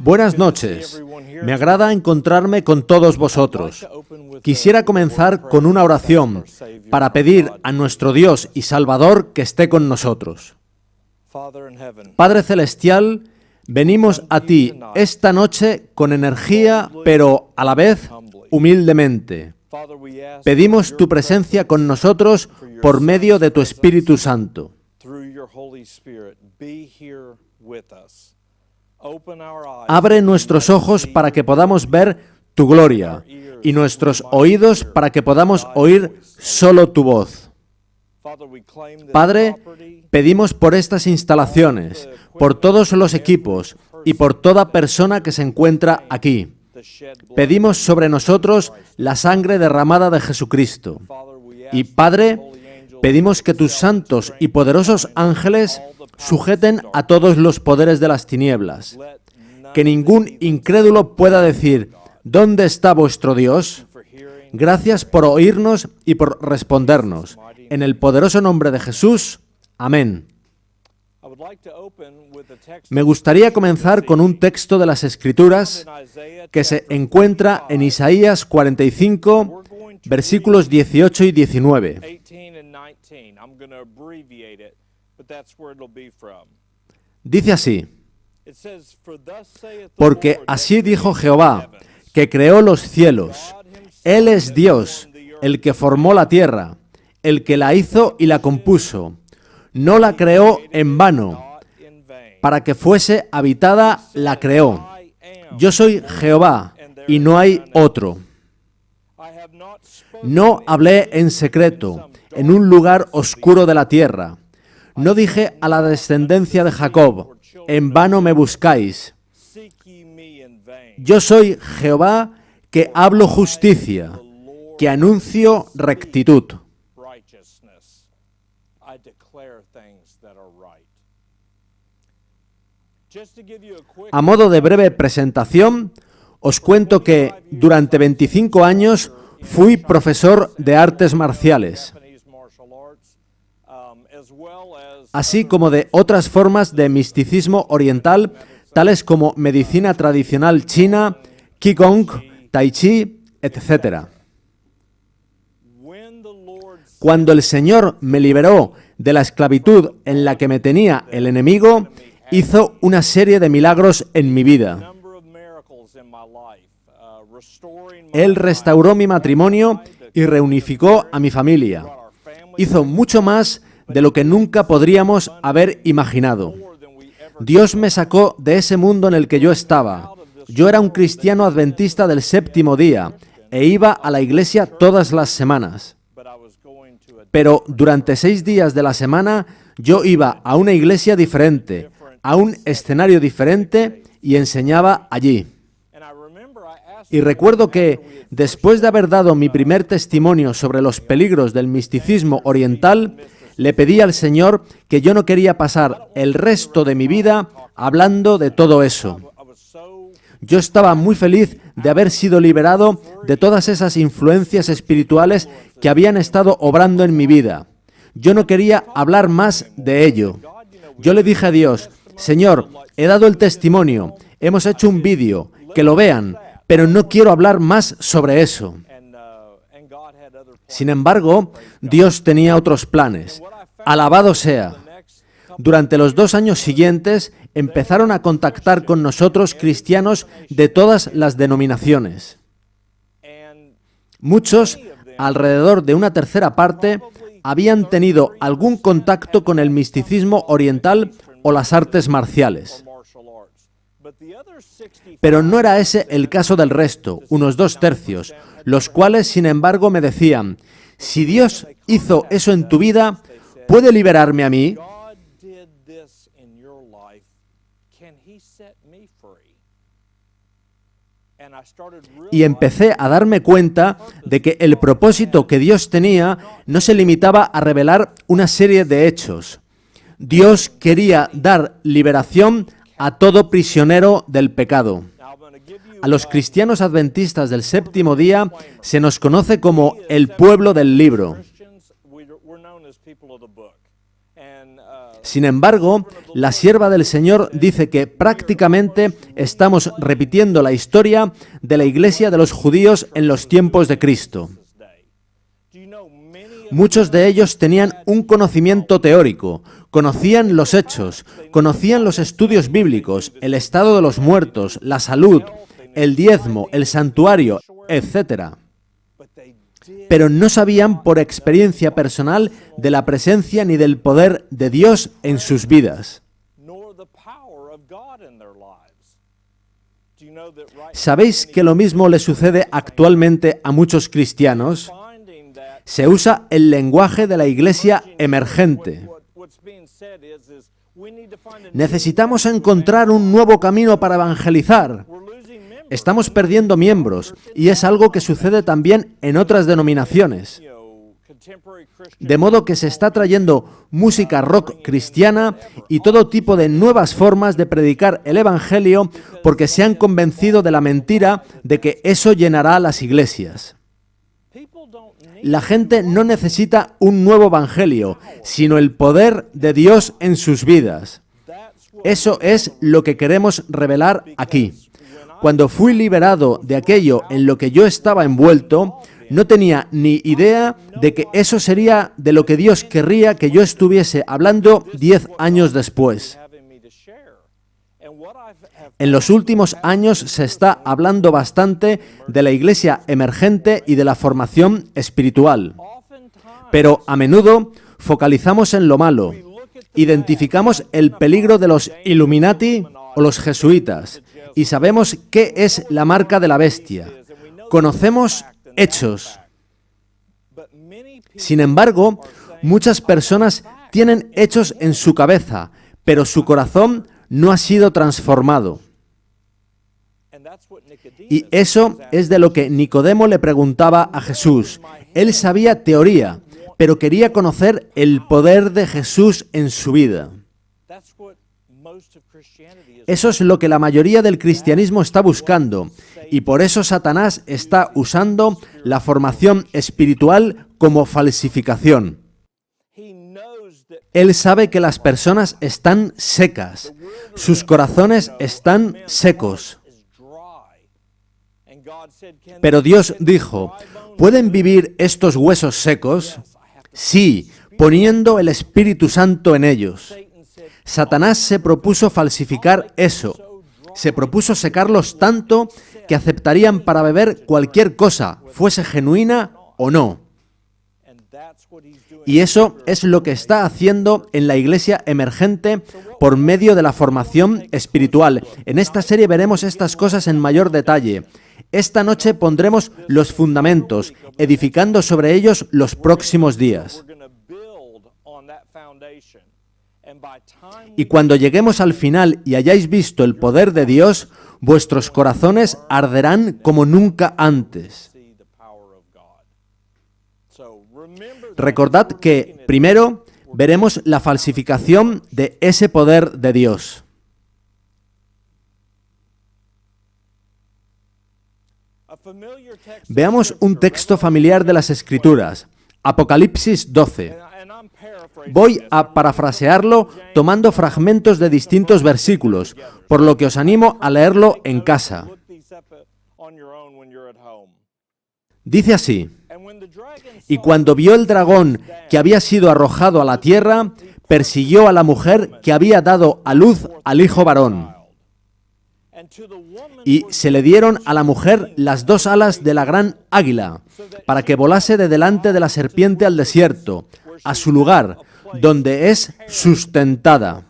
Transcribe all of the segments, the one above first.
Buenas noches. Me agrada encontrarme con todos vosotros. Quisiera comenzar con una oración para pedir a nuestro Dios y Salvador que esté con nosotros. Padre Celestial, venimos a ti esta noche con energía, pero a la vez humildemente. Pedimos tu presencia con nosotros por medio de tu Espíritu Santo. Abre nuestros ojos para que podamos ver tu gloria y nuestros oídos para que podamos oír solo tu voz. Padre, pedimos por estas instalaciones, por todos los equipos y por toda persona que se encuentra aquí. Pedimos sobre nosotros la sangre derramada de Jesucristo. Y Padre, pedimos que tus santos y poderosos ángeles sujeten a todos los poderes de las tinieblas. Que ningún incrédulo pueda decir, ¿dónde está vuestro Dios? Gracias por oírnos y por respondernos. En el poderoso nombre de Jesús. Amén. Me gustaría comenzar con un texto de las Escrituras que se encuentra en Isaías 45, versículos 18 y 19. Dice así: porque así dijo Jehová, que creó los cielos. Él es Dios, el que formó la tierra, el que la hizo y la compuso. No la creó en vano, para que fuese habitada la creó. Yo soy Jehová, y no hay otro. No hablé en secreto, en un lugar oscuro de la tierra. No dije a la descendencia de Jacob, en vano me buscáis. Yo soy Jehová, que hablo justicia, que anuncio rectitud. A modo de breve presentación, os cuento que durante 25 años fui profesor de artes marciales, así como de otras formas de misticismo oriental, tales como medicina tradicional china, qigong, tai chi, etc. Cuando el Señor me liberó de la esclavitud en la que me tenía el enemigo, hizo una serie de milagros en mi vida. Él restauró mi matrimonio y reunificó a mi familia. Hizo mucho más de lo que nunca podríamos haber imaginado. Dios me sacó de ese mundo en el que yo estaba. Yo era un cristiano adventista del séptimo día e iba a la iglesia todas las semanas. Pero durante 6 días de la semana yo iba a una iglesia diferente, a un escenario diferente y enseñaba allí. Y recuerdo que, después de haber dado mi primer testimonio sobre los peligros del misticismo oriental, le pedí al Señor que yo no quería pasar el resto de mi vida hablando de todo eso. Yo estaba muy feliz de haber sido liberado de todas esas influencias espirituales que habían estado obrando en mi vida. Yo no quería hablar más de ello. Yo le dije a Dios, Señor, he dado el testimonio, hemos hecho un vídeo, que lo vean, pero no quiero hablar más sobre eso. Sin embargo, Dios tenía otros planes. Alabado sea. Durante los 2 años siguientes, empezaron a contactar con nosotros cristianos de todas las denominaciones. Muchos, alrededor de una tercera parte, habían tenido algún contacto con el misticismo oriental o las artes marciales. Pero no era ese el caso del resto, unos 2/3, los cuales, sin embargo, me decían, si Dios hizo eso en tu vida, ¿puede liberarme a mí? Y empecé a darme cuenta de que el propósito que Dios tenía no se limitaba a revelar una serie de hechos. Dios quería dar liberación a todo prisionero del pecado. A los cristianos adventistas del séptimo día se nos conoce como el pueblo del libro. Sin embargo, la sierva del Señor dice que prácticamente estamos repitiendo la historia de la iglesia de los judíos en los tiempos de Cristo. Muchos de ellos tenían un conocimiento teórico, conocían los hechos, conocían los estudios bíblicos, el estado de los muertos, la salud, el diezmo, el santuario, etc. Pero no sabían por experiencia personal de la presencia ni del poder de Dios en sus vidas. ¿Sabéis que lo mismo le sucede actualmente a muchos cristianos? Se usa el lenguaje de la iglesia emergente. Necesitamos encontrar un nuevo camino para evangelizar. Estamos perdiendo miembros y es algo que sucede también en otras denominaciones. De modo que se está trayendo música rock cristiana y todo tipo de nuevas formas de predicar el evangelio porque se han convencido de la mentira de que eso llenará las iglesias. La gente no necesita un nuevo evangelio, sino el poder de Dios en sus vidas. Eso es lo que queremos revelar aquí. Cuando fui liberado de aquello en lo que yo estaba envuelto, no tenía ni idea de que eso sería de lo que Dios querría que yo estuviese hablando 10 años después. En los últimos años se está hablando bastante de la iglesia emergente y de la formación espiritual. Pero a menudo focalizamos en lo malo. Identificamos el peligro de los Illuminati o los jesuitas y sabemos qué es la marca de la bestia. Conocemos hechos. Sin embargo, muchas personas tienen hechos en su cabeza, pero su corazón no ha sido transformado. Y eso es de lo que Nicodemo le preguntaba a Jesús. Él sabía teoría, pero quería conocer el poder de Jesús en su vida. Eso es lo que la mayoría del cristianismo está buscando, y por eso Satanás está usando la formación espiritual como falsificación. Él sabe que las personas están secas, sus corazones están secos. Pero Dios dijo, ¿pueden vivir estos huesos secos? Sí, poniendo el Espíritu Santo en ellos. Satanás se propuso falsificar eso. Se propuso secarlos tanto que aceptarían para beber cualquier cosa, fuese genuina o no. Y eso es lo que está haciendo en la iglesia emergente por medio de la formación espiritual. En esta serie veremos estas cosas en mayor detalle. Esta noche pondremos los fundamentos, edificando sobre ellos los próximos días. Y cuando lleguemos al final y hayáis visto el poder de Dios, vuestros corazones arderán como nunca antes. Recordad que, primero, veremos la falsificación de ese poder de Dios. Veamos un texto familiar de las Escrituras, Apocalipsis 12. Voy a parafrasearlo tomando fragmentos de distintos versículos, por lo que os animo a leerlo en casa. Dice así: y cuando vio el dragón que había sido arrojado a la tierra, persiguió a la mujer que había dado a luz al hijo varón. Y se le dieron a la mujer las 2 alas de la gran águila, para que volase de delante de la serpiente al desierto, a su lugar, donde es sustentada.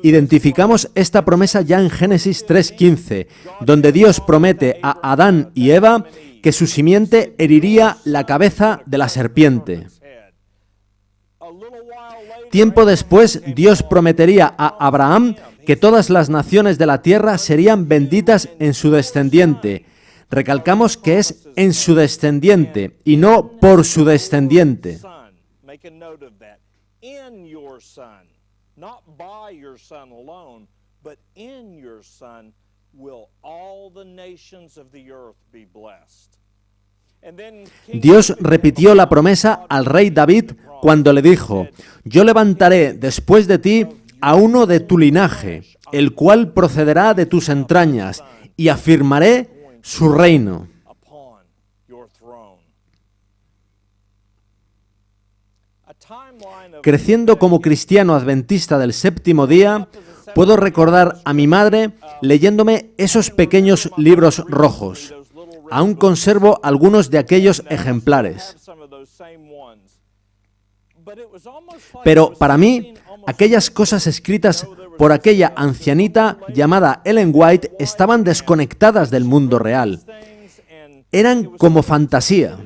Identificamos esta promesa ya en Génesis 3:15, donde Dios promete a Adán y Eva que su simiente heriría la cabeza de la serpiente. Tiempo después, Dios prometería a Abraham que todas las naciones de la tierra serían benditas en su descendiente. Recalcamos que es en su descendiente y no por su descendiente. but in your Son will all the nations of the earth be blessed. Dios repitió la promesa al rey David cuando le dijo: yo levantaré después de ti a uno de tu linaje, el cual procederá de tus entrañas, y afirmaré su reino. Creciendo como cristiano adventista del séptimo día, puedo recordar a mi madre leyéndome esos pequeños libros rojos. Aún conservo algunos de aquellos ejemplares. Pero para mí, aquellas cosas escritas por aquella ancianita llamada Ellen White estaban desconectadas del mundo real. Eran como fantasía.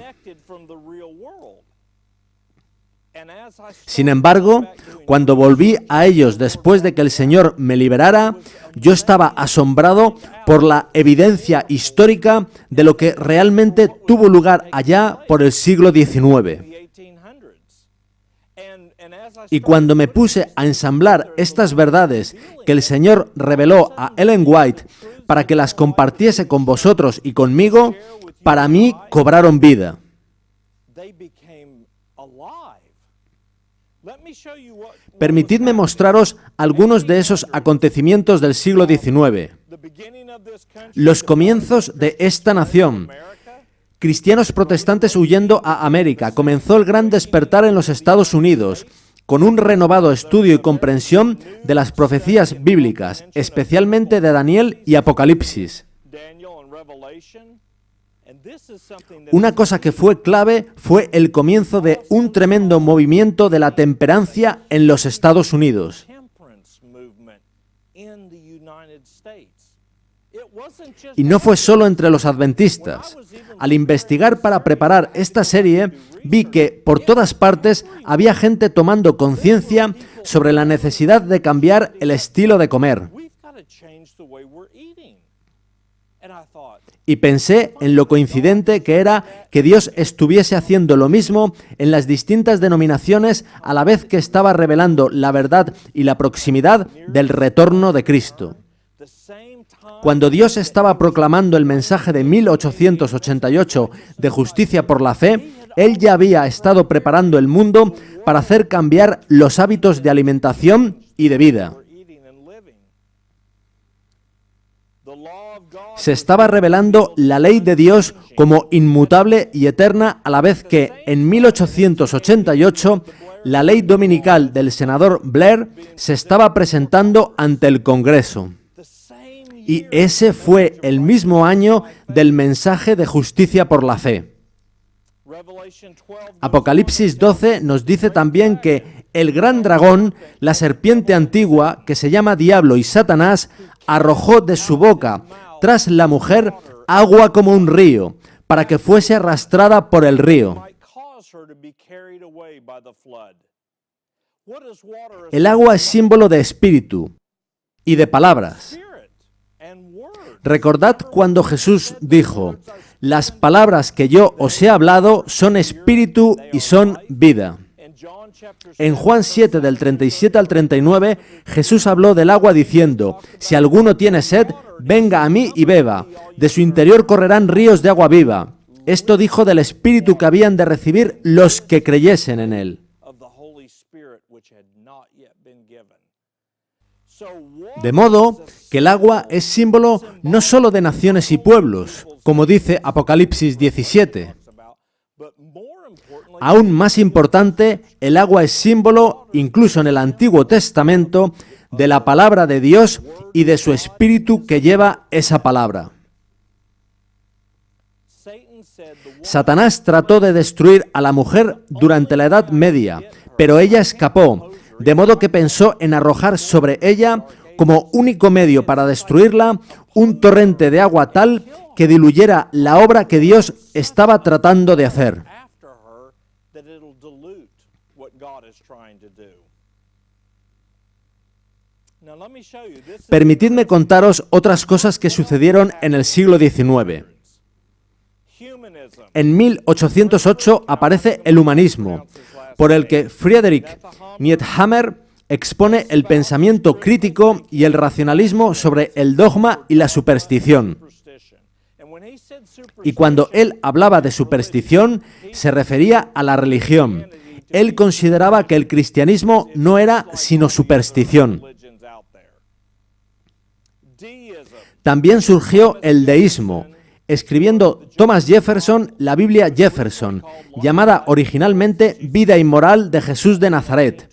Sin embargo, cuando volví a ellos después de que el Señor me liberara, yo estaba asombrado por la evidencia histórica de lo que realmente tuvo lugar allá por el siglo XIX. Y cuando me puse a ensamblar estas verdades que el Señor reveló a Ellen White para que las compartiese con vosotros y conmigo, para mí cobraron vida. Permitidme mostraros algunos de esos acontecimientos del siglo XIX. Los comienzos de esta nación. Cristianos protestantes huyendo a América. Comenzó el gran despertar en los Estados Unidos, con un renovado estudio y comprensión de las profecías bíblicas, especialmente de Daniel y Apocalipsis. Una cosa que fue clave fue el comienzo de un tremendo movimiento de la temperancia en los Estados Unidos. Y no fue solo entre los adventistas. Al investigar para preparar esta serie, vi que por todas partes había gente tomando conciencia sobre la necesidad de cambiar el estilo de comer. Y pensé en lo coincidente que era que Dios estuviese haciendo lo mismo en las distintas denominaciones a la vez que estaba revelando la verdad y la proximidad del retorno de Cristo. Cuando Dios estaba proclamando el mensaje de 1888 de justicia por la fe, Él ya había estado preparando el mundo para hacer cambiar los hábitos de alimentación y de vida. Se estaba revelando la ley de Dios como inmutable y eterna, a la vez que en 1888 la ley dominical del senador Blair se estaba presentando ante el Congreso. Y ese fue el mismo año del mensaje de justicia por la fe. Apocalipsis 12 nos dice también que el gran dragón, la serpiente antigua, que se llama Diablo y Satanás, arrojó de su boca tras la mujer agua como un río, para que fuese arrastrada por el río. El agua es símbolo de espíritu y de palabras. Recordad cuando Jesús dijo: las palabras que yo os he hablado son espíritu y son vida. En Juan 7, del 37 al 39, Jesús habló del agua diciendo: si alguno tiene sed, venga a mí y beba. De su interior correrán ríos de agua viva. Esto dijo del espíritu que habían de recibir los que creyesen en él. De modo que el agua es símbolo no solo de naciones y pueblos, como dice Apocalipsis 17. Aún más importante, el agua es símbolo, incluso en el Antiguo Testamento, de la palabra de Dios y de su espíritu que lleva esa palabra. Satanás trató de destruir a la mujer durante la Edad Media, pero ella escapó, de modo que pensó en arrojar sobre ella, como único medio para destruirla, un torrente de agua tal que diluyera la obra que Dios estaba tratando de hacer. Permitidme contaros otras cosas que sucedieron en el siglo XIX. En 1808 aparece el humanismo, por el que Friedrich Niethammer expone el pensamiento crítico y el racionalismo sobre el dogma y la superstición. Y cuando él hablaba de superstición, se refería a la religión. Él consideraba que el cristianismo no era sino superstición. También surgió el deísmo, escribiendo Thomas Jefferson la Biblia Jefferson, llamada originalmente Vida y Moral de Jesús de Nazaret.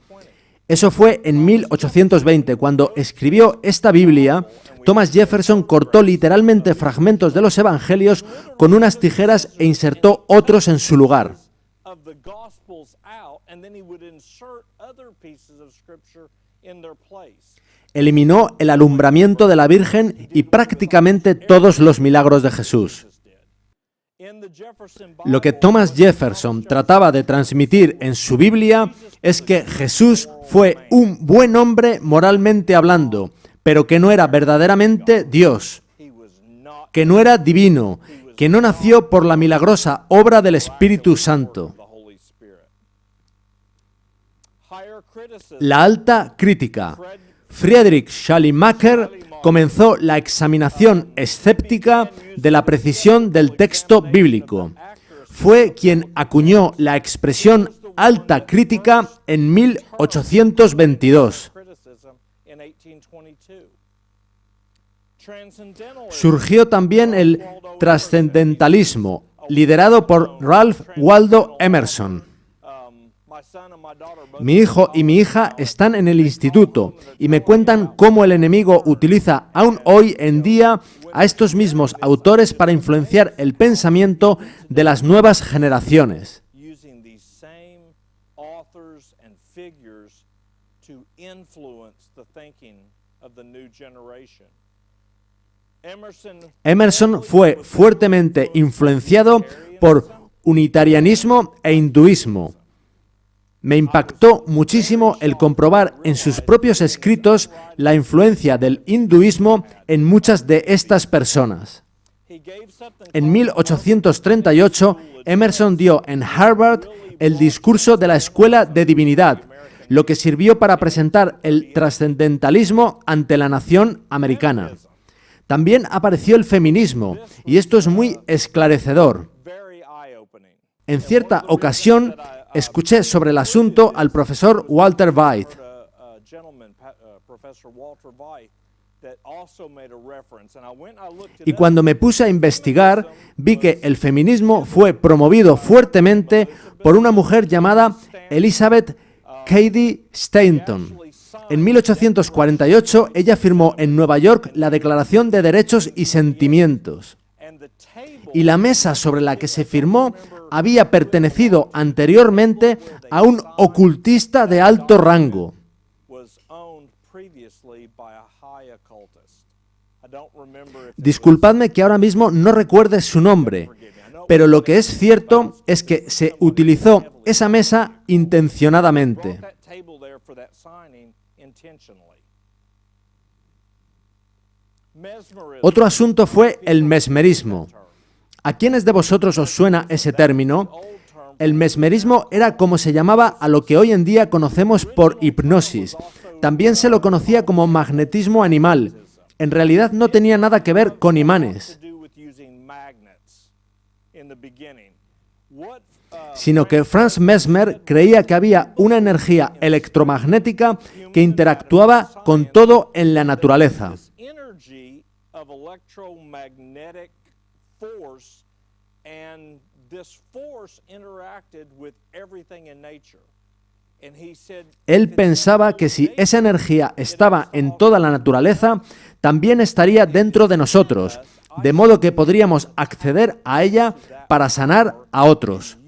Eso fue en 1820. Cuando escribió esta Biblia, Thomas Jefferson cortó literalmente fragmentos de los evangelios con unas tijeras e insertó otros en su lugar. Eliminó el alumbramiento de la Virgen y prácticamente todos los milagros de Jesús. Lo que Thomas Jefferson trataba de transmitir en su Biblia es que Jesús fue un buen hombre moralmente hablando, pero que no era verdaderamente Dios, que no era divino, que no nació por la milagrosa obra del Espíritu Santo. La alta crítica. Friedrich Schleiermacher comenzó la examinación escéptica de la precisión del texto bíblico. Fue quien acuñó la expresión alta crítica en 1822. Surgió también el trascendentalismo, liderado por Ralph Waldo Emerson. Mi hijo y mi hija están en el instituto y me cuentan cómo el enemigo utiliza aún hoy en día a estos mismos autores para influenciar el pensamiento de las nuevas generaciones. Emerson fue fuertemente influenciado por unitarianismo e hinduismo. Me impactó muchísimo el comprobar en sus propios escritos la influencia del hinduismo en muchas de estas personas. En 1838, Emerson dio en Harvard el discurso de la Escuela de Divinidad, lo que sirvió para presentar el trascendentalismo ante la nación americana. También apareció el feminismo, y esto es muy esclarecedor. En cierta ocasión, escuché sobre el asunto al profesor Walter White. Y cuando me puse a investigar, vi que el feminismo fue promovido fuertemente por una mujer llamada Elizabeth Cady Stanton. En 1848, ella firmó en Nueva York la Declaración de Derechos y Sentimientos. Y la mesa sobre la que se firmó había pertenecido anteriormente a un ocultista de alto rango. Disculpadme que ahora mismo no recuerde su nombre, pero lo que es cierto es que se utilizó esa mesa intencionadamente. Otro asunto fue el mesmerismo. ¿A quiénes de vosotros os suena ese término? El mesmerismo era como se llamaba a lo que hoy en día conocemos por hipnosis. También se lo conocía como magnetismo animal. En realidad no tenía nada que ver con imanes, sino que Franz Mesmer creía que había una energía electromagnética que interactuaba con todo en la naturaleza. Él pensaba que si esa energía estaba en toda la naturaleza, también estaría dentro de nosotros, de modo que podríamos acceder a ella para sanar a otros.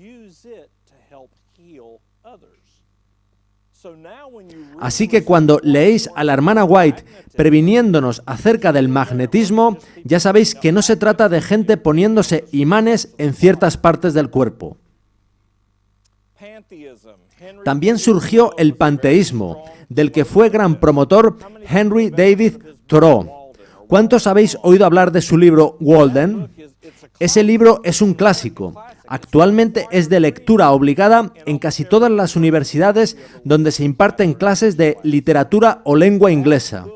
Así que cuando leéis a la hermana White previniéndonos acerca del magnetismo, ya sabéis que no se trata de gente poniéndose imanes en ciertas partes del cuerpo. También surgió el panteísmo, del que fue gran promotor Henry David Thoreau. ¿Cuántos habéis oído hablar de su libro Walden? Ese libro es un clásico. Actualmente es de lectura obligada en casi todas las universidades donde se imparten clases de literatura o lengua inglesa.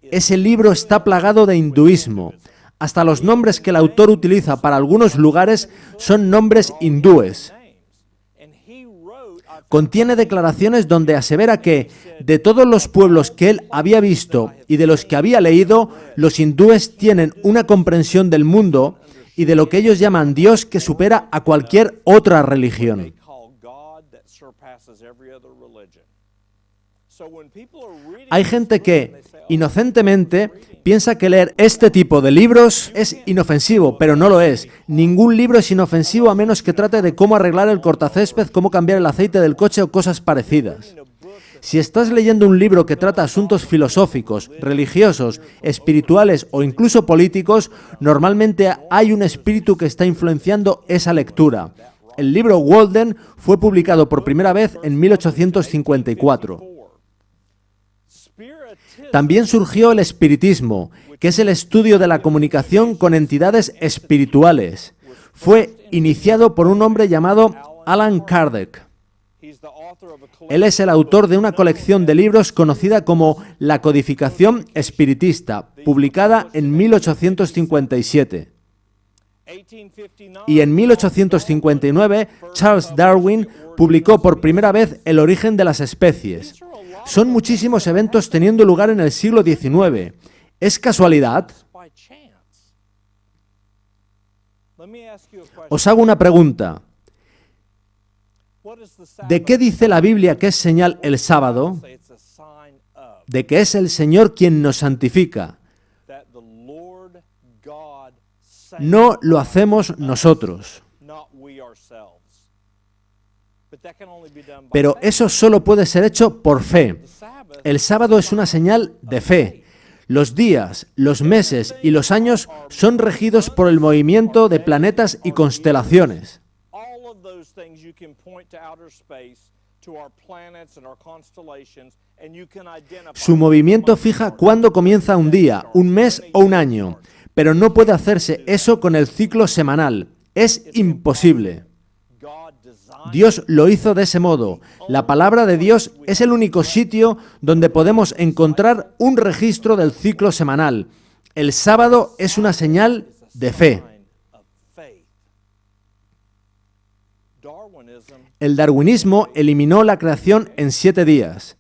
Ese libro está plagado de hinduismo. Hasta los nombres que el autor utiliza para algunos lugares son nombres hindúes. Contiene declaraciones donde asevera que, de todos los pueblos que él había visto y de los que había leído, los hindúes tienen una comprensión del mundo y de lo que ellos llaman Dios que supera a cualquier otra religión. Hay gente que, inocentemente, piensa que leer este tipo de libros es inofensivo, pero no lo es. Ningún libro es inofensivo a menos que trate de cómo arreglar el cortacésped, cómo cambiar el aceite del coche o cosas parecidas. Si estás leyendo un libro que trata asuntos filosóficos, religiosos, espirituales o incluso políticos, normalmente hay un espíritu que está influenciando esa lectura. El libro Walden fue publicado por primera vez en 1854. También surgió el espiritismo, que es el estudio de la comunicación con entidades espirituales. Fue iniciado por un hombre llamado Allan Kardec. Él es el autor de una colección de libros conocida como La Codificación Espiritista, publicada en 1857. Y en 1859, Charles Darwin publicó por primera vez El origen de las especies. Son muchísimos eventos teniendo lugar en el siglo XIX. ¿Es casualidad? Os hago una pregunta. ¿De qué dice la Biblia que es señal el sábado? De que es el Señor quien nos santifica. No lo hacemos nosotros. Pero eso solo puede ser hecho por fe. El sábado es una señal de fe. Los días, los meses y los años son regidos por el movimiento de planetas y constelaciones. Su movimiento fija cuándo comienza un día, un mes o un año, pero no puede hacerse eso con el ciclo semanal. Es imposible. Dios lo hizo de ese modo. La palabra de Dios es el único sitio donde podemos encontrar un registro del ciclo semanal. El sábado es una señal de fe. El darwinismo eliminó la creación en 7 días.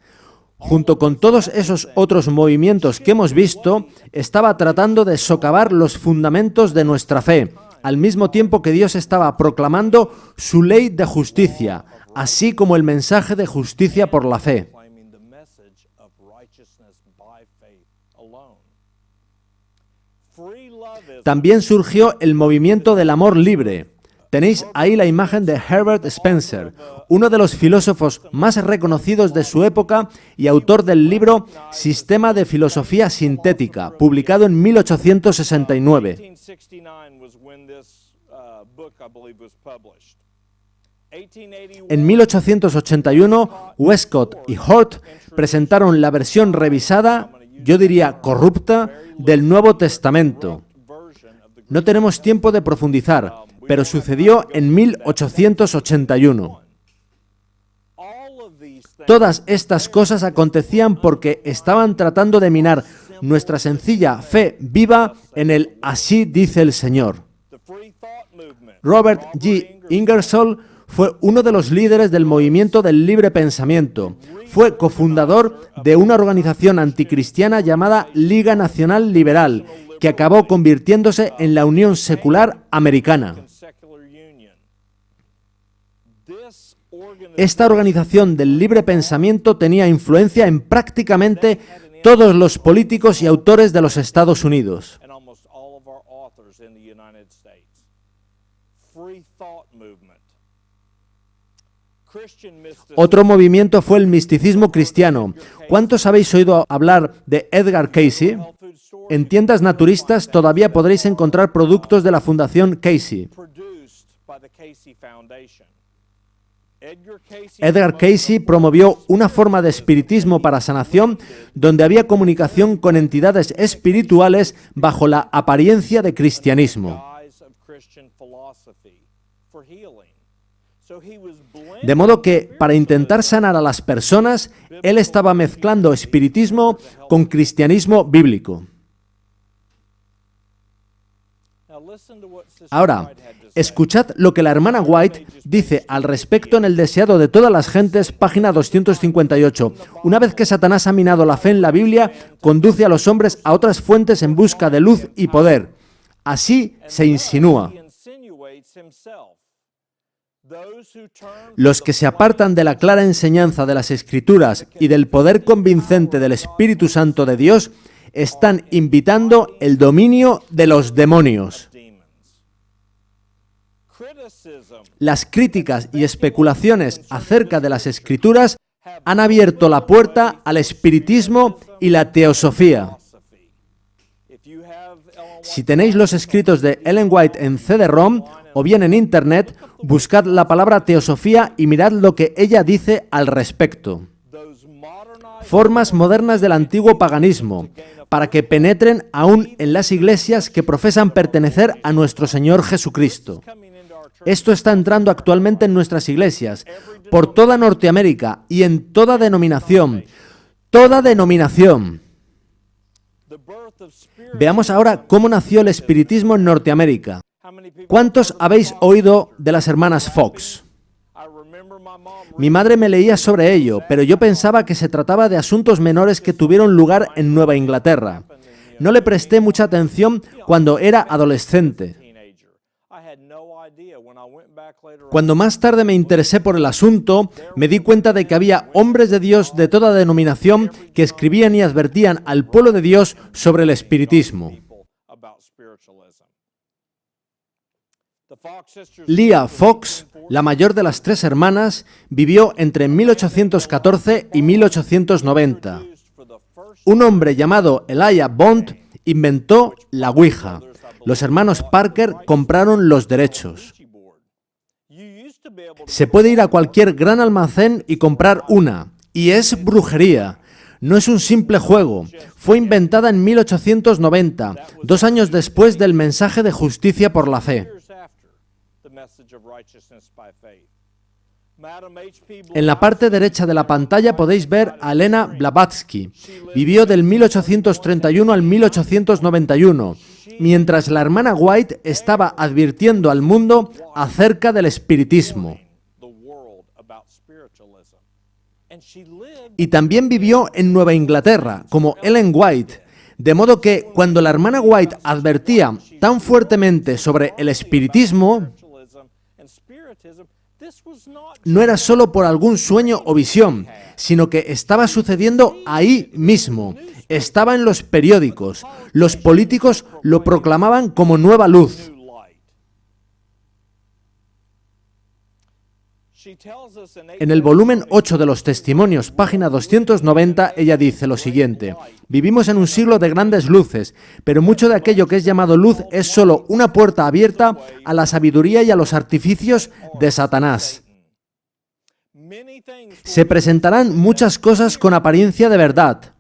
Junto con todos esos otros movimientos que hemos visto, estaba tratando de socavar los fundamentos de nuestra fe, al mismo tiempo que Dios estaba proclamando su ley de justicia, así como el mensaje de justicia por la fe. También surgió el movimiento del amor libre. Tenéis ahí la imagen de Herbert Spencer, uno de los filósofos más reconocidos de su época y autor del libro Sistema de Filosofía Sintética, publicado en 1869. En 1881, Westcott y Hort presentaron la versión revisada, yo diría corrupta, del Nuevo Testamento. No tenemos tiempo de profundizar, pero sucedió en 1881. Todas estas cosas acontecían porque estaban tratando de minar nuestra sencilla fe viva en el así dice el Señor. Robert G. Ingersoll fue uno de los líderes del movimiento del libre pensamiento. Fue cofundador de una organización anticristiana llamada Liga Nacional Liberal, que acabó convirtiéndose en la Unión Secular Americana. Esta organización del libre pensamiento tenía influencia en prácticamente todos los políticos y autores de los Estados Unidos. Otro movimiento fue el misticismo cristiano. ¿Cuántos habéis oído hablar de Edgar Cayce? En tiendas naturistas todavía podréis encontrar productos de la Fundación Cayce. Edgar Cayce promovió una forma de espiritismo para sanación donde había comunicación con entidades espirituales bajo la apariencia de cristianismo. De modo que, para intentar sanar a las personas, él estaba mezclando espiritismo con cristianismo bíblico. Ahora, escuchad lo que la hermana White dice al respecto en El deseado de todas las gentes, página 258. Una vez que Satanás ha minado la fe en la Biblia, conduce a los hombres a otras fuentes en busca de luz y poder. Así se insinúa. Los que se apartan de la clara enseñanza de las Escrituras y del poder convincente del Espíritu Santo de Dios están invitando el dominio de los demonios. Las críticas y especulaciones acerca de las Escrituras han abierto la puerta al espiritismo y la teosofía. Si tenéis los escritos de Ellen White en CD-ROM o bien en Internet, buscad la palabra teosofía y mirad lo que ella dice al respecto. Formas modernas del antiguo paganismo, para que penetren aún en las iglesias que profesan pertenecer a nuestro Señor Jesucristo. Esto está entrando actualmente en nuestras iglesias, por toda Norteamérica y en toda denominación. ¡Toda denominación! Veamos ahora cómo nació el espiritismo en Norteamérica. ¿Cuántos habéis oído de las hermanas Fox? Mi madre me leía sobre ello, pero yo pensaba que se trataba de asuntos menores que tuvieron lugar en Nueva Inglaterra. No le presté mucha atención cuando era adolescente. Cuando más tarde me interesé por el asunto, me di cuenta de que había hombres de Dios de toda denominación que escribían y advertían al pueblo de Dios sobre el espiritismo. Leah Fox, la mayor de las tres hermanas, vivió entre 1814 y 1890. Un hombre llamado Elijah Bond inventó la Ouija. Los hermanos Parker compraron los derechos. Se puede ir a cualquier gran almacén y comprar una, y es brujería. No es un simple juego. Fue inventada en 1890, 2 años después del mensaje de justicia por la fe. En la parte derecha de la pantalla podéis ver a Elena Blavatsky. Vivió del 1831 al 1891, mientras la hermana White estaba advirtiendo al mundo acerca del espiritismo. Y también vivió en Nueva Inglaterra, como Ellen White, de modo que cuando la hermana White advertía tan fuertemente sobre el espiritismo, no era solo por algún sueño o visión, sino que estaba sucediendo ahí mismo. Estaba en los periódicos. Los políticos lo proclamaban como nueva luz. En el volumen 8 de los Testimonios, página 290, ella dice lo siguiente: vivimos en un siglo de grandes luces, pero mucho de aquello que es llamado luz es solo una puerta abierta a la sabiduría y a los artificios de Satanás. Se presentarán muchas cosas con apariencia de verdad.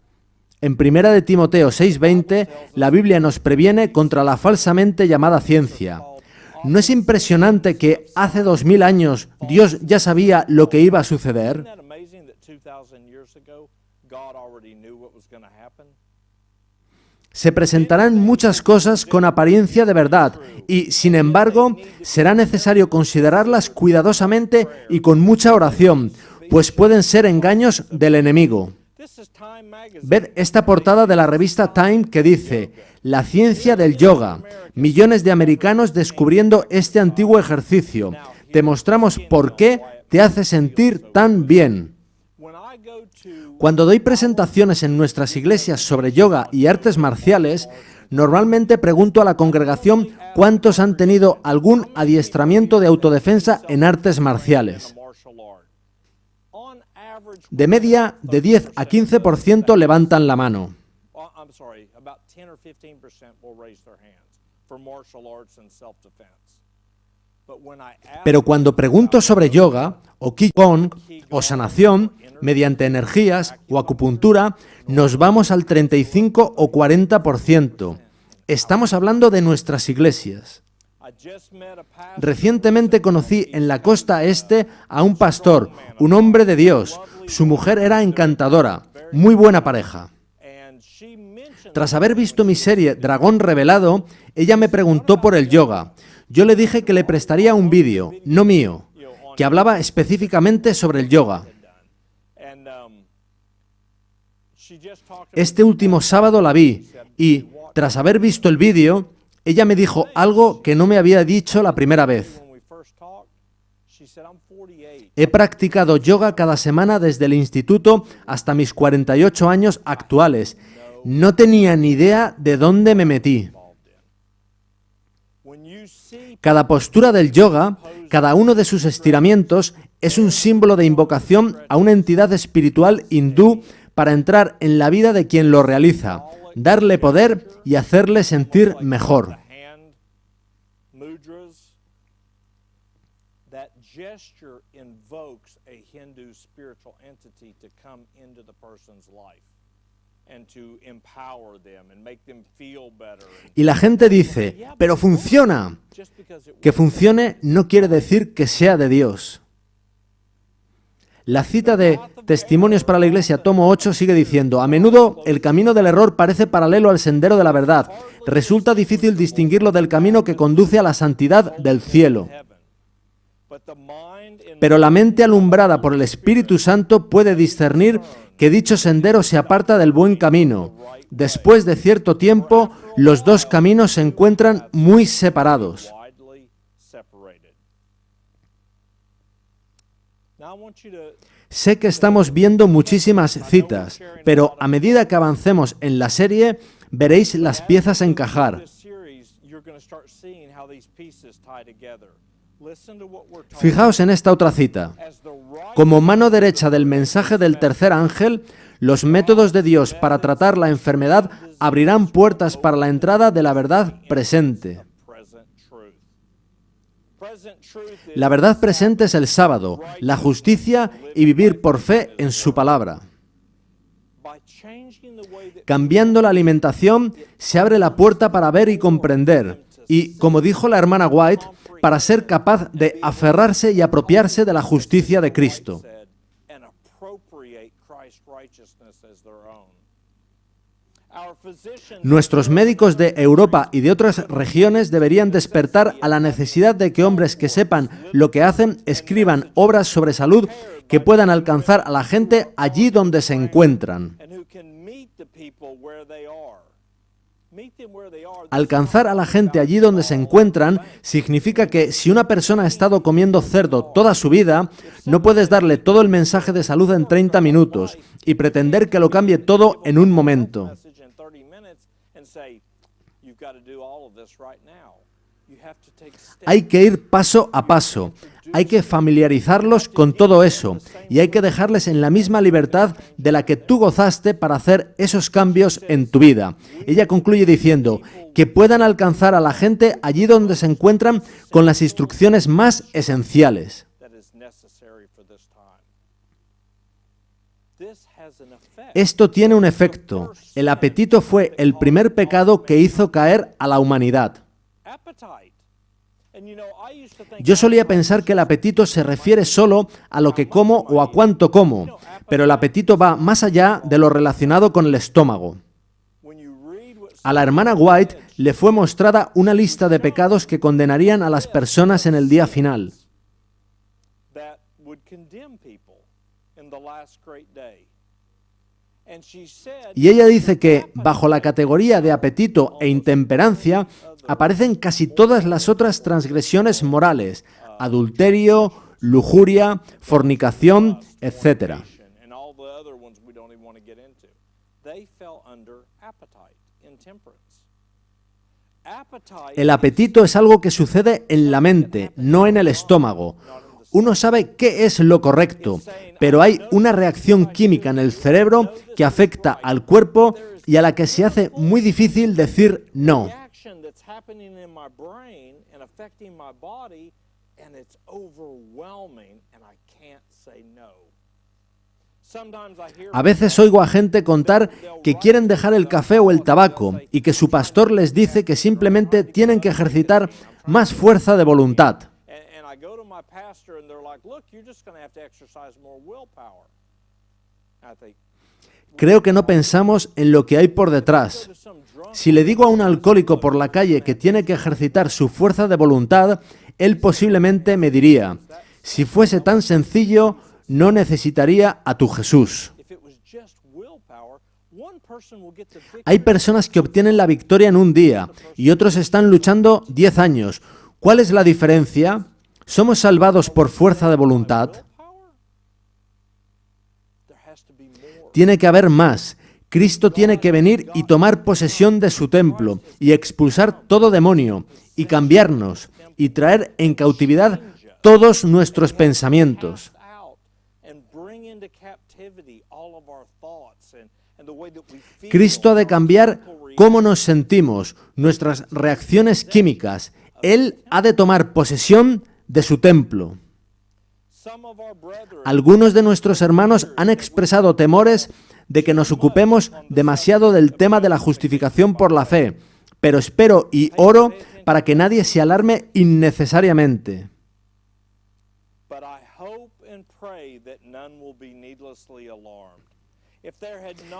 En 1 de Timoteo 6:20, la Biblia nos previene contra la falsamente llamada ciencia. ¿No es impresionante que hace 2000 años Dios ya sabía lo que iba a suceder? Se presentarán muchas cosas con apariencia de verdad y, sin embargo, será necesario considerarlas cuidadosamente y con mucha oración, pues pueden ser engaños del enemigo. Ved esta portada de la revista Time que dice: la ciencia del yoga. Millones de americanos descubriendo este antiguo ejercicio. Te mostramos por qué te hace sentir tan bien. Cuando doy presentaciones en nuestras iglesias sobre yoga y artes marciales, normalmente pregunto a la congregación cuántos han tenido algún adiestramiento de autodefensa en artes marciales. De media, de 10 a 15% levantan la mano. Pero cuando pregunto sobre yoga, o Qigong, o sanación, mediante energías o acupuntura, nos vamos al 35 o 40%. Estamos hablando de nuestras iglesias. Recientemente conocí en la costa este a un pastor, un hombre de Dios. Su mujer era encantadora, muy buena pareja. Tras haber visto mi serie Dragón Revelado, ella me preguntó por el yoga. Yo le dije que le prestaría un vídeo, no mío, que hablaba específicamente sobre el yoga. Este último sábado la vi y, tras haber visto el vídeo, ella me dijo algo que no me había dicho la primera vez. He practicado yoga cada semana desde el instituto hasta mis 48 años actuales. No tenía ni idea de dónde me metí. Cada postura del yoga, cada uno de sus estiramientos, es un símbolo de invocación a una entidad espiritual hindú para entrar en la vida de quien lo realiza, darle poder y hacerle sentir mejor. Y la gente dice, pero funciona. Que funcione no quiere decir que sea de Dios. La cita de Testimonios para la Iglesia, tomo 8, sigue diciendo, a menudo el camino del error parece paralelo al sendero de la verdad. Resulta difícil distinguirlo del camino que conduce a la santidad del cielo. Pero la mente alumbrada por el Espíritu Santo puede discernir que dicho sendero se aparta del buen camino. Después de cierto tiempo, los dos caminos se encuentran muy separados. Sé que estamos viendo muchísimas citas, pero a medida que avancemos en la serie, veréis las piezas encajar. Fijaos en esta otra cita. Como mano derecha del mensaje del tercer ángel, los métodos de Dios para tratar la enfermedad abrirán puertas para la entrada de la verdad presente. La verdad presente es el sábado, la justicia y vivir por fe en su palabra. Cambiando la alimentación, se abre la puerta para ver y comprender. Y, como dijo la hermana White, para ser capaz de aferrarse y apropiarse de la justicia de Cristo. Nuestros médicos de Europa y de otras regiones deberían despertar a la necesidad de que hombres que sepan lo que hacen escriban obras sobre salud que puedan alcanzar a la gente allí donde se encuentran. Alcanzar a la gente allí donde se encuentran significa que si una persona ha estado comiendo cerdo toda su vida, no puedes darle todo el mensaje de salud en 30 minutos y pretender que lo cambie todo en un momento. Hay que ir paso a paso. Hay que familiarizarlos con todo eso y hay que dejarles en la misma libertad de la que tú gozaste para hacer esos cambios en tu vida. Ella concluye diciendo que puedan alcanzar a la gente allí donde se encuentran con las instrucciones más esenciales. Esto tiene un efecto. El apetito fue el primer pecado que hizo caer a la humanidad. Yo solía pensar que el apetito se refiere solo a lo que como o a cuánto como, pero el apetito va más allá de lo relacionado con el estómago. A la hermana White le fue mostrada una lista de pecados que condenarían a las personas en el día final. Y ella dice que, bajo la categoría de apetito e intemperancia, aparecen casi todas las otras transgresiones morales, adulterio, lujuria, fornicación, etc. El apetito es algo que sucede en la mente, no en el estómago. Uno sabe qué es lo correcto, pero hay una reacción química en el cerebro que afecta al cuerpo y a la que se hace muy difícil decir no. A veces oigo a gente contar que quieren dejar el café o el tabaco y que su pastor les dice que simplemente tienen que ejercitar más fuerza de voluntad. Creo que no pensamos en lo que hay por detrás. Si le digo a un alcohólico por la calle que tiene que ejercitar su fuerza de voluntad, él posiblemente me diría: si fuese tan sencillo, no necesitaría a tu Jesús. Hay personas que obtienen la victoria en un día y otros están luchando 10 años. ¿Cuál es la diferencia? ¿Somos salvados por fuerza de voluntad? Tiene que haber más. Cristo tiene que venir y tomar posesión de su templo y expulsar todo demonio y cambiarnos y traer en cautividad todos nuestros pensamientos. Cristo ha de cambiar cómo nos sentimos, nuestras reacciones químicas. Él ha de tomar posesión de su templo. Algunos de nuestros hermanos han expresado temores de que nos ocupemos demasiado del tema de la justificación por la fe, pero espero y oro para que nadie se alarme innecesariamente.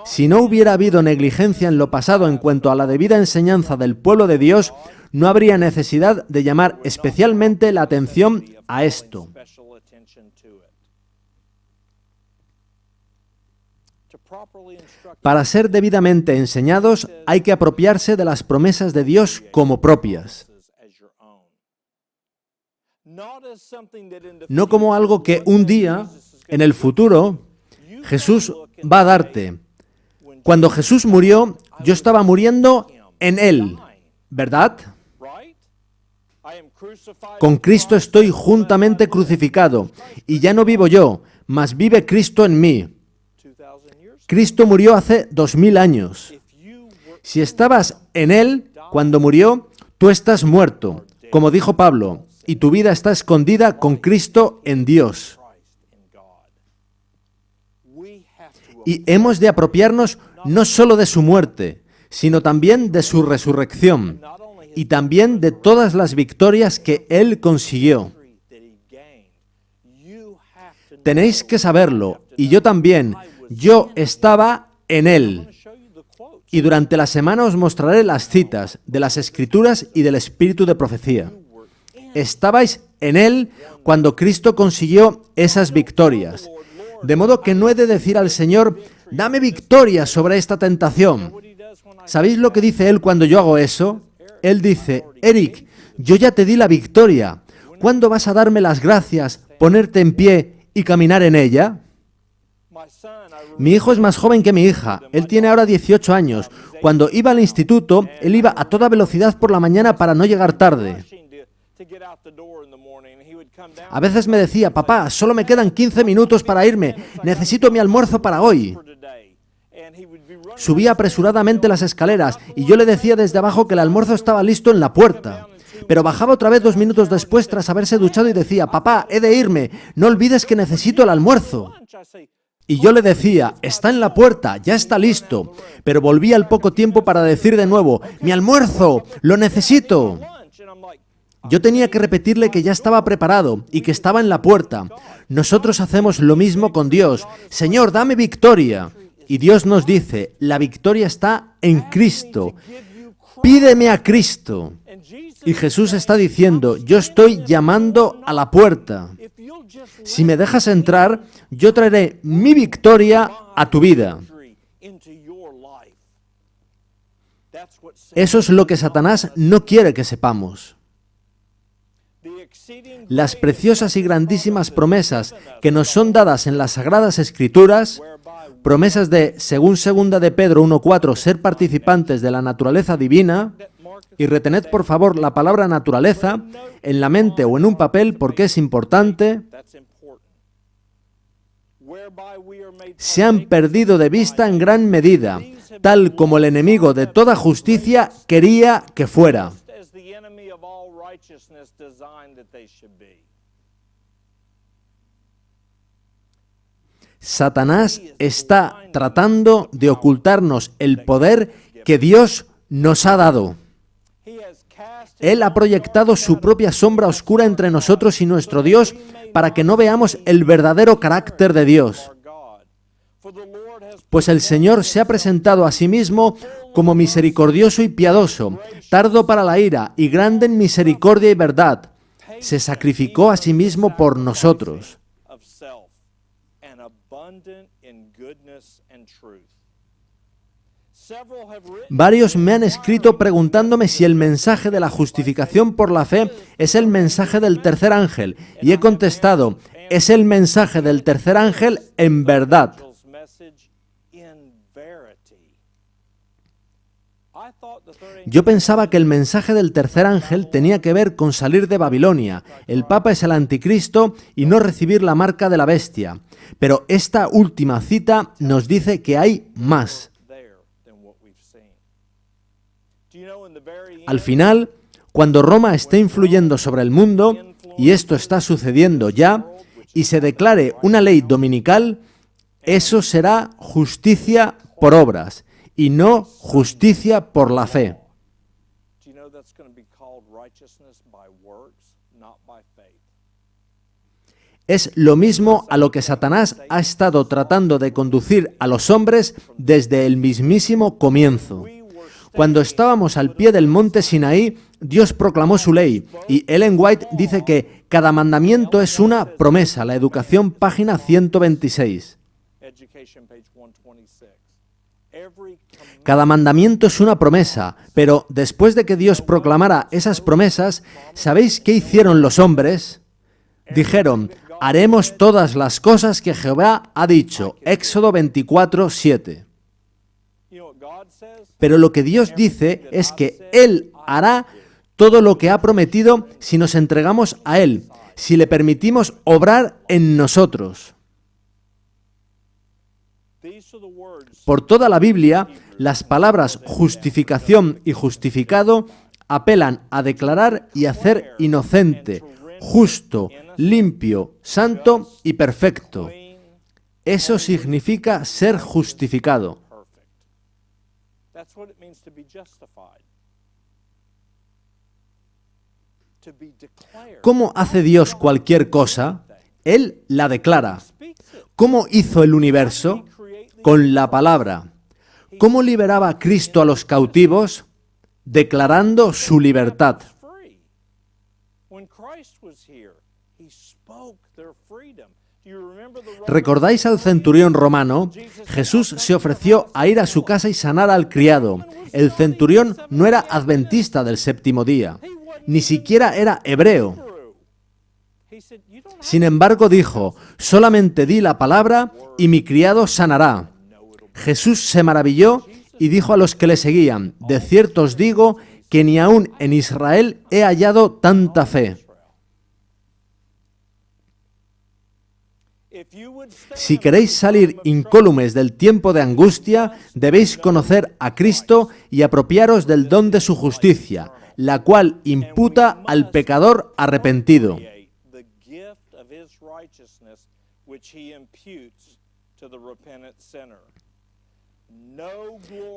Si no hubiera habido negligencia en lo pasado en cuanto a la debida enseñanza del pueblo de Dios, no habría necesidad de llamar especialmente la atención a esto. Para ser debidamente enseñados, hay que apropiarse de las promesas de Dios como propias. No como algo que un día, en el futuro, Jesús va a darte. Cuando Jesús murió, yo estaba muriendo en Él, ¿verdad? Con Cristo estoy juntamente crucificado, y ya no vivo yo, mas vive Cristo en mí. Cristo murió hace 2000 años. Si estabas en Él cuando murió, tú estás muerto, como dijo Pablo, y tu vida está escondida con Cristo en Dios. Y hemos de apropiarnos no solo de su muerte, sino también de su resurrección, y también de todas las victorias que Él consiguió. Tenéis que saberlo, y yo también. Yo estaba en Él. Y durante la semana os mostraré las citas de las Escrituras y del Espíritu de profecía. Estabais en Él cuando Cristo consiguió esas victorias. De modo que no he de decir al Señor: dame victoria sobre esta tentación. ¿Sabéis lo que dice Él cuando yo hago eso? Él dice: Eric, yo ya te di la victoria. ¿Cuándo vas a darme las gracias, ponerte en pie y caminar en ella? Mi hijo es más joven que mi hija. Él tiene ahora 18 años. Cuando iba al instituto, él iba a toda velocidad por la mañana para no llegar tarde. A veces me decía: papá, solo me quedan 15 minutos para irme. Necesito mi almuerzo para hoy. Subía apresuradamente las escaleras y yo le decía desde abajo que el almuerzo estaba listo en la puerta. Pero bajaba otra vez 2 minutos después tras haberse duchado y decía: papá, he de irme. No olvides que necesito el almuerzo. Y yo le decía: está en la puerta, ya está listo. Pero volvía al poco tiempo para decir de nuevo: mi almuerzo, lo necesito. Yo tenía que repetirle que ya estaba preparado y que estaba en la puerta. Nosotros hacemos lo mismo con Dios. Señor, dame victoria. Y Dios nos dice: la victoria está en Cristo. Pídeme a Cristo. Y Jesús está diciendo: yo estoy llamando a la puerta. Si me dejas entrar, yo traeré mi victoria a tu vida. Eso es lo que Satanás no quiere que sepamos. Las preciosas y grandísimas promesas que nos son dadas en las Sagradas Escrituras, promesas de, según 2 de Pedro 1:4, ser participantes de la naturaleza divina, y retened por favor la palabra naturaleza en la mente o en un papel porque es importante, se han perdido de vista en gran medida, tal como el enemigo de toda justicia quería que fuera. Satanás está tratando de ocultarnos el poder que Dios nos ha dado. Él ha proyectado su propia sombra oscura entre nosotros y nuestro Dios para que no veamos el verdadero carácter de Dios. Pues el Señor se ha presentado a sí mismo como misericordioso y piadoso, tardo para la ira y grande en misericordia y verdad. Se sacrificó a sí mismo por nosotros. Varios me han escrito preguntándome si el mensaje de la justificación por la fe es el mensaje del tercer ángel, y he contestado, es el mensaje del tercer ángel en verdad. Yo pensaba que el mensaje del tercer ángel tenía que ver con salir de Babilonia. El Papa es el anticristo y no recibir la marca de la bestia. Pero esta última cita nos dice que hay más. Al final, cuando Roma esté influyendo sobre el mundo, y esto está sucediendo ya, y se declare una ley dominical, eso será justicia por obras y no justicia por la fe. Es lo mismo a lo que Satanás ha estado tratando de conducir a los hombres desde el mismísimo comienzo. Cuando estábamos al pie del monte Sinaí, Dios proclamó su ley, y Ellen White dice que cada mandamiento es una promesa. La Educación, página 126. Cada mandamiento es una promesa, pero después de que Dios proclamara esas promesas, ¿sabéis qué hicieron los hombres? Dijeron, haremos todas las cosas que Jehová ha dicho. Éxodo 24, 7. Pero lo que Dios dice es que Él hará todo lo que ha prometido si nos entregamos a Él, si le permitimos obrar en nosotros. Por toda la Biblia, las palabras justificación y justificado apelan a declarar y hacer inocente, justo, limpio, santo y perfecto. Eso significa ser justificado. ¿Cómo hace Dios cualquier cosa? Él la declara. ¿Cómo hizo el universo? Con la palabra. ¿Cómo liberaba a Cristo a los cautivos? Declarando su libertad. ¿Recordáis al centurión romano? Jesús se ofreció a ir a su casa y sanar al criado. El centurión no era adventista del séptimo día, ni siquiera era hebreo. Sin embargo dijo, solamente di la palabra y mi criado sanará. Jesús se maravilló y dijo a los que le seguían, de cierto os digo que ni aun en Israel he hallado tanta fe. Si queréis salir incólumes del tiempo de angustia, debéis conocer a Cristo y apropiaros del don de su justicia, la cual imputa al pecador arrepentido.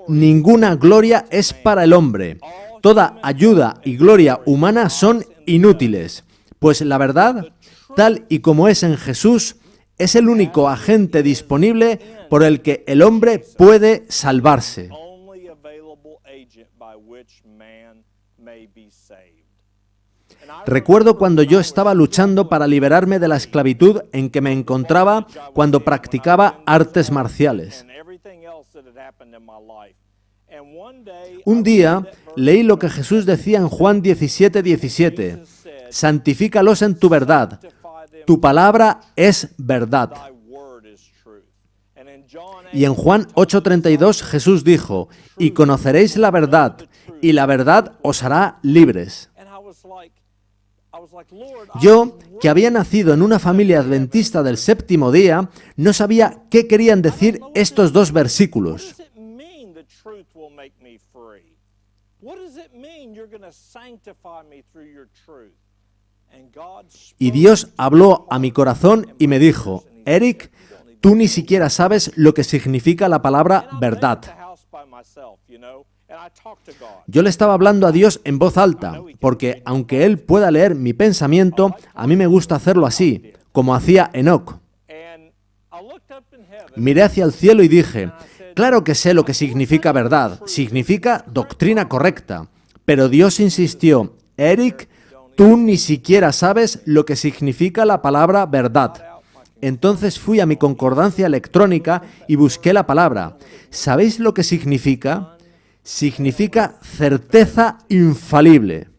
Ninguna gloria es para el hombre. Toda ayuda y gloria humana son inútiles, pues la verdad, tal y como es en Jesús, es el único agente disponible por el que el hombre puede salvarse. Recuerdo cuando yo estaba luchando para liberarme de la esclavitud en que me encontraba cuando practicaba artes marciales. Un día leí lo que Jesús decía en Juan 17:17. Santifícalos en tu verdad. Tu palabra es verdad. Y en Juan 8:32 Jesús dijo, y conoceréis la verdad, y la verdad os hará libres. Yo, que había nacido en una familia adventista del séptimo día, no sabía qué querían decir estos dos versículos. Y Dios habló a mi corazón y me dijo, Eric, tú ni siquiera sabes lo que significa la palabra verdad. Yo le estaba hablando a Dios en voz alta, porque aunque Él pueda leer mi pensamiento, a mí me gusta hacerlo así, como hacía Enoc. Miré hacia el cielo y dije, claro que sé lo que significa verdad, significa doctrina correcta. Pero Dios insistió, Eric, tú ni siquiera sabes lo que significa la palabra verdad. Entonces fui a mi concordancia electrónica y busqué la palabra. ¿Sabéis lo que significa? Significa certeza infalible.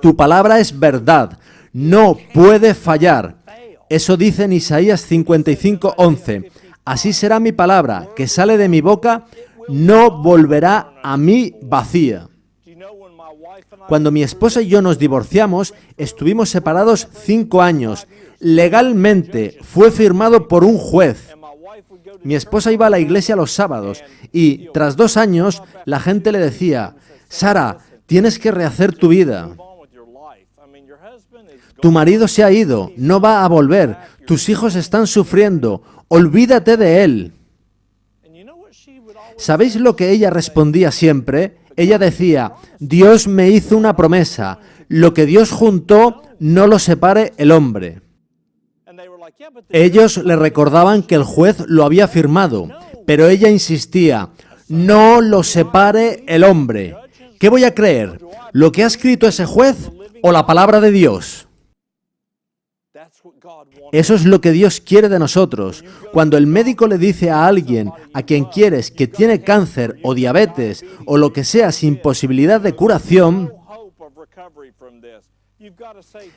Tu palabra es verdad, no puede fallar. Eso dice en Isaías 55:11. Así será mi palabra, que sale de mi boca, no volverá a mí vacía. Cuando mi esposa y yo nos divorciamos, estuvimos separados 5 años. Legalmente fue firmado por un juez. Mi esposa iba a la iglesia los sábados y, tras 2 años, la gente le decía, Sara, tienes que rehacer tu vida. Tu marido se ha ido, no va a volver, tus hijos están sufriendo, olvídate de él. ¿Sabéis lo que ella respondía siempre? Ella decía, Dios me hizo una promesa, lo que Dios juntó no lo separe el hombre. Ellos le recordaban que el juez lo había firmado, pero ella insistía, no lo separe el hombre. ¿Qué voy a creer? ¿Lo que ha escrito ese juez o la palabra de Dios? Eso es lo que Dios quiere de nosotros. Cuando el médico le dice a alguien a quien quieres que tiene cáncer o diabetes o lo que sea sin posibilidad de curación,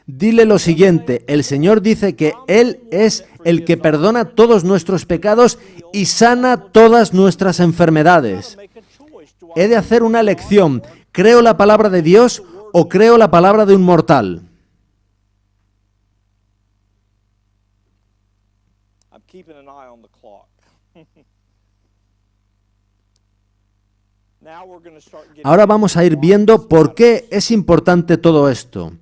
dile lo siguiente, el Señor dice que Él es el que perdona todos nuestros pecados y sana todas nuestras enfermedades. He de hacer una elección, ¿creo la palabra de Dios o creo la palabra de un mortal? Ahora vamos a ir viendo por qué es importante todo esto.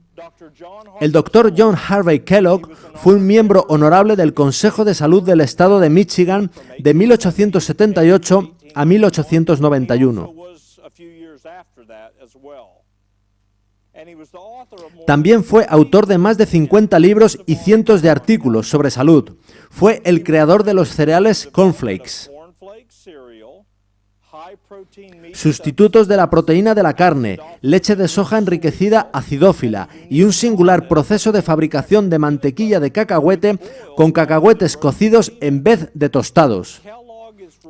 El doctor John Harvey Kellogg fue un miembro honorable del Consejo de Salud del Estado de Michigan de 1878 a 1891. También fue autor de más de 50 libros y cientos de artículos sobre salud. Fue el creador de los cereales cornflakes, sustitutos de la proteína de la carne, leche de soja enriquecida acidófila y un singular proceso de fabricación de mantequilla de cacahuete con cacahuetes cocidos en vez de tostados.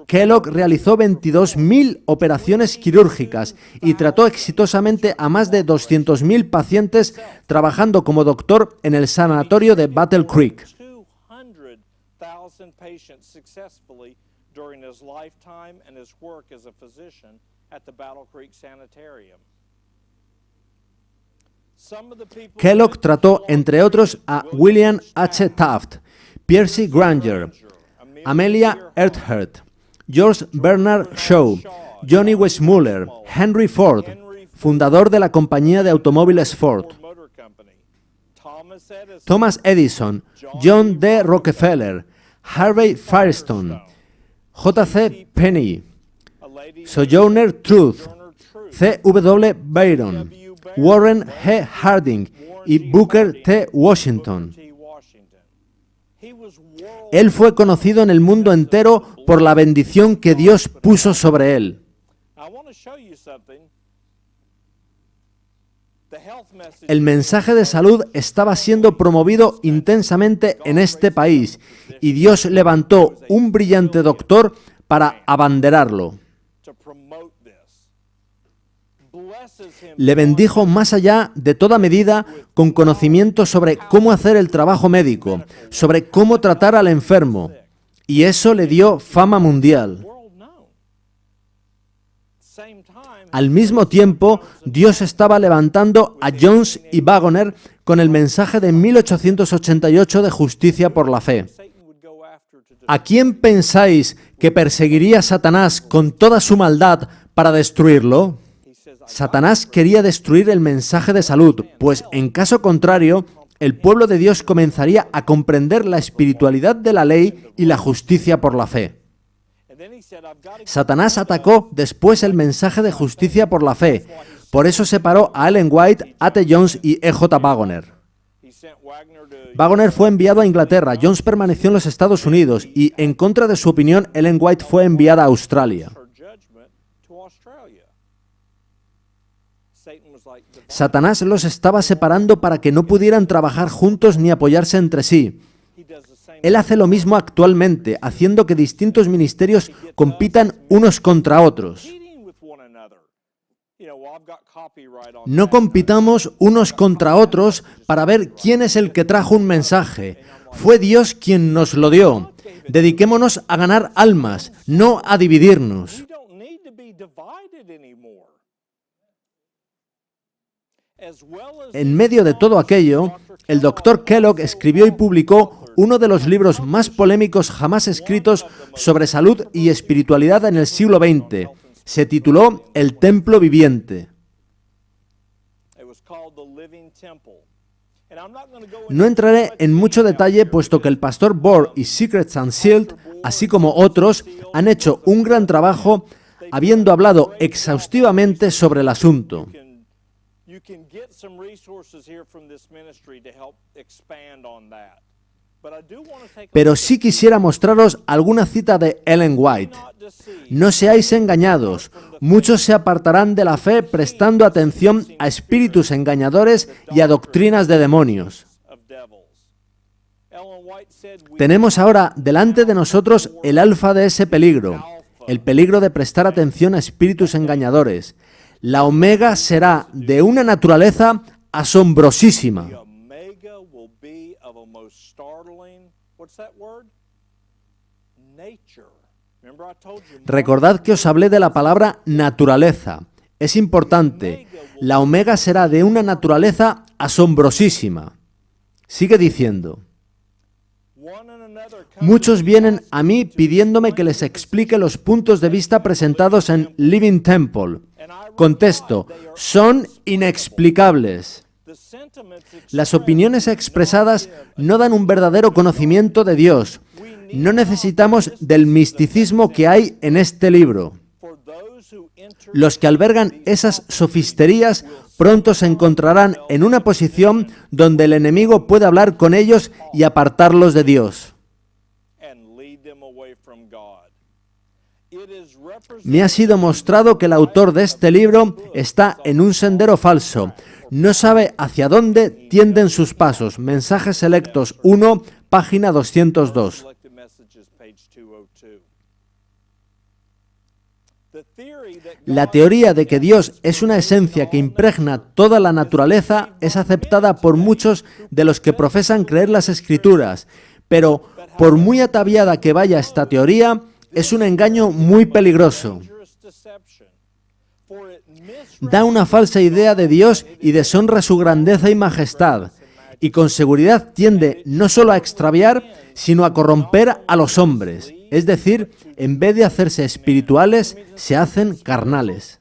Kellogg realizó 22.000 operaciones quirúrgicas y trató exitosamente a más de 200.000 pacientes trabajando como doctor en el sanatorio de Battle Creek. Kellogg trató, entre otros, a William H. Taft, Percy Granger, Amelia Earhart, George Bernard Shaw, Johnny Weissmuller, Henry Ford, fundador de la compañía de automóviles Ford, Thomas Edison, John D. Rockefeller, Harvey Firestone, J.C. Penney, Sojourner Truth, C.W. Byron, Warren G. Harding y Booker T. Washington. Él fue conocido en el mundo entero por la bendición que Dios puso sobre él. El mensaje de salud estaba siendo promovido intensamente en este país y Dios levantó un brillante doctor para abanderarlo. Le bendijo más allá de toda medida con conocimiento sobre cómo hacer el trabajo médico, sobre cómo tratar al enfermo, y eso le dio fama mundial. Al mismo tiempo, Dios estaba levantando a Jones y Waggoner con el mensaje de 1888 de justicia por la fe. ¿A quién pensáis que perseguiría Satanás con toda su maldad para destruirlo? Satanás quería destruir el mensaje de salud, pues en caso contrario, el pueblo de Dios comenzaría a comprender la espiritualidad de la ley y la justicia por la fe. Satanás atacó después el mensaje de justicia por la fe. Por eso separó a Ellen White, A.T. Jones y E.J. Waggoner. Waggoner fue enviado a Inglaterra, Jones permaneció en los Estados Unidos y, en contra de su opinión, Ellen White fue enviada a Australia. Satanás los estaba separando para que no pudieran trabajar juntos ni apoyarse entre sí. Él hace lo mismo actualmente, haciendo que distintos ministerios compitan unos contra otros. No compitamos unos contra otros para ver quién es el que trajo un mensaje. Fue Dios quien nos lo dio. Dediquémonos a ganar almas, no a dividirnos. En medio de todo aquello, el Dr. Kellogg escribió y publicó uno de los libros más polémicos jamás escritos sobre salud y espiritualidad en el siglo XX. Se tituló El Templo Viviente. No entraré en mucho detalle, puesto que el pastor Bohr y Secrets Unsealed, así como otros, han hecho un gran trabajo habiendo hablado exhaustivamente sobre el asunto. Pero sí quisiera mostraros alguna cita de Ellen White. No seáis engañados. Muchos se apartarán de la fe prestando atención a espíritus engañadores y a doctrinas de demonios. Tenemos ahora delante de nosotros el alfa de ese peligro, el peligro de prestar atención a espíritus engañadores. La omega será de una naturaleza asombrosísima. Recordad que os hablé de la palabra naturaleza. Es importante. La omega será de una naturaleza asombrosísima. Sigue diciendo. Muchos vienen a mí pidiéndome que les explique los puntos de vista presentados en Living Temple. Contesto, son inexplicables. Las opiniones expresadas no dan un verdadero conocimiento de Dios. No necesitamos del misticismo que hay en este libro. Los que albergan esas sofisterías pronto se encontrarán en una posición donde el enemigo puede hablar con ellos y apartarlos de Dios. Me ha sido mostrado que el autor de este libro está en un sendero falso. No sabe hacia dónde tienden sus pasos. Mensajes Selectos 1, página 202. La teoría de que Dios es una esencia que impregna toda la naturaleza es aceptada por muchos de los que profesan creer las Escrituras, pero por muy ataviada que vaya esta teoría, es un engaño muy peligroso. Da una falsa idea de Dios y deshonra su grandeza y majestad, y con seguridad tiende no solo a extraviar, sino a corromper a los hombres. Es decir, en vez de hacerse espirituales, se hacen carnales.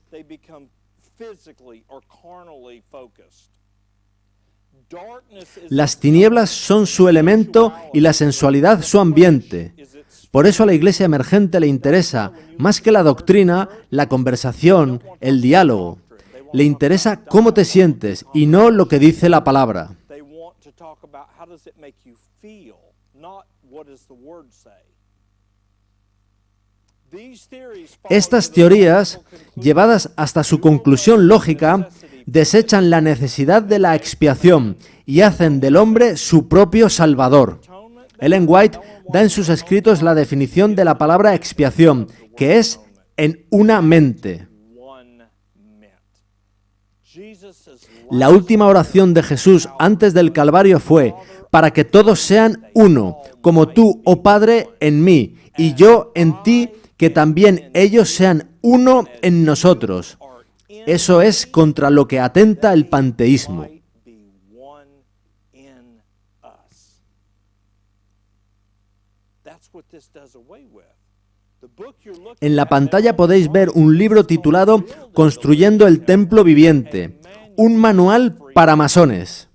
Las tinieblas son su elemento y la sensualidad su ambiente. Por eso a la iglesia emergente le interesa, más que la doctrina, la conversación, el diálogo. Le interesa cómo te sientes y no lo que dice la palabra. Estas teorías, llevadas hasta su conclusión lógica, desechan la necesidad de la expiación y hacen del hombre su propio salvador. Ellen White da en sus escritos la definición de la palabra expiación, que es en una mente. La última oración de Jesús antes del Calvario fue: para que todos sean uno, como tú, oh Padre, en mí, y yo en ti, que también ellos sean uno en nosotros. Eso es contra lo que atenta el panteísmo. En la pantalla podéis ver un libro titulado Construyendo el Templo Viviente, un manual para masones.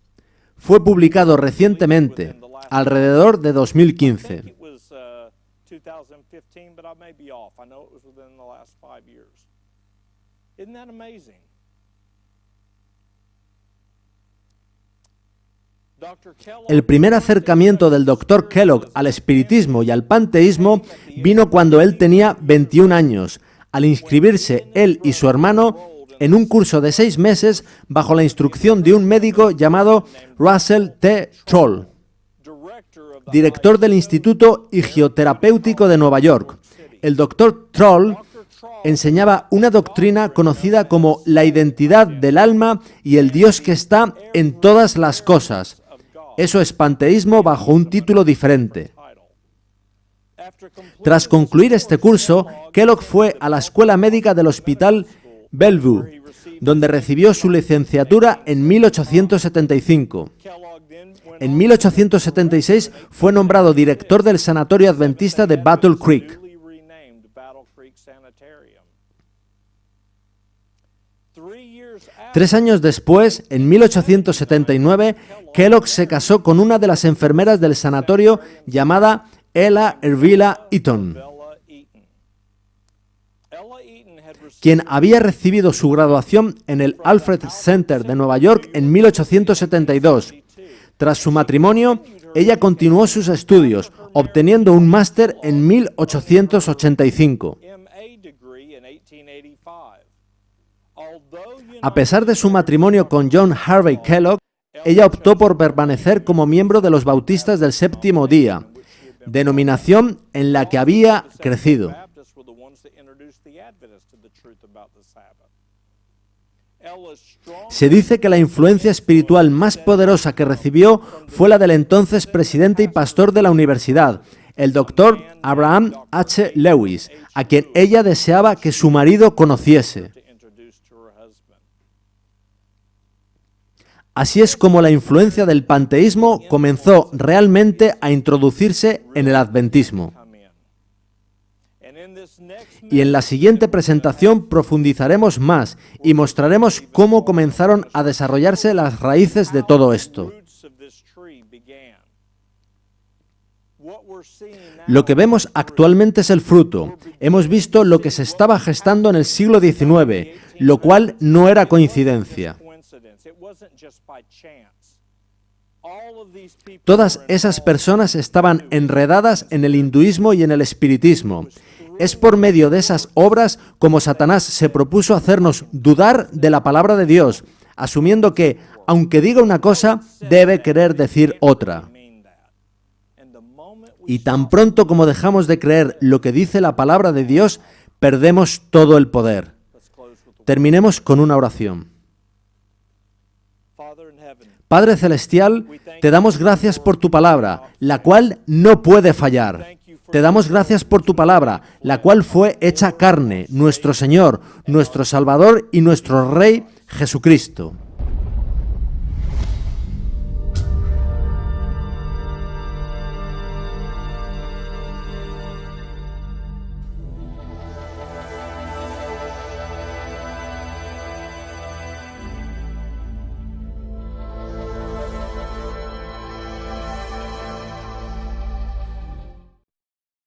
fue publicado recientemente, alrededor de 2015. it was 2015, but I may be off. I know it was within the last 5 years. Isn't that amazing? Dr. Kellogg El primer acercamiento del Dr. Kellogg al espiritismo y al panteísmo vino cuando él tenía 21 años, al inscribirse él y su hermano en un curso de 6 meses bajo la instrucción de un médico llamado Russell T. Troll, director of the director del Instituto Higioterapéutico de Nueva York. El Dr. Troll enseñaba una doctrina conocida como la identidad del alma y el Dios que está en todas las cosas. Eso es panteísmo bajo un título diferente. Tras concluir este curso, Kellogg fue a la escuela médica del Hospital Bellevue, donde recibió su licenciatura en 1875. En 1876 fue nombrado director del Sanatorio Adventista de Battle Creek. 3 años después, en 1879, Kellogg se casó con una de las enfermeras del sanatorio llamada Ella Ervila Eaton, quien había recibido su graduación en el Alfred Center de Nueva York en 1872. Tras su matrimonio, ella continuó sus estudios, obteniendo un máster en 1885. A pesar de su matrimonio con John Harvey Kellogg, ella optó por permanecer como miembro de los Bautistas del Séptimo Día, denominación en la que había crecido. Se dice que la influencia espiritual más poderosa que recibió fue la del entonces presidente y pastor de la universidad, el doctor Abraham H. Lewis, a quien ella deseaba que su marido conociese. Así es como la influencia del panteísmo comenzó realmente a introducirse en el adventismo. Y en la siguiente presentación profundizaremos más y mostraremos cómo comenzaron a desarrollarse las raíces de todo esto. Lo que vemos actualmente es el fruto. Hemos visto lo que se estaba gestando en el siglo XIX, lo cual no era coincidencia. Todas esas personas estaban enredadas en el hinduismo y en el espiritismo. Es por medio de esas obras como Satanás se propuso hacernos dudar de la palabra de Dios, asumiendo que, aunque diga una cosa, debe querer decir otra. Y tan pronto como dejamos de creer lo que dice la palabra de Dios, perdemos todo el poder. Terminemos con una oración. Padre Celestial, te damos gracias por tu palabra, la cual no puede fallar. Te damos gracias por tu palabra, la cual fue hecha carne, nuestro Señor, nuestro Salvador y nuestro Rey Jesucristo.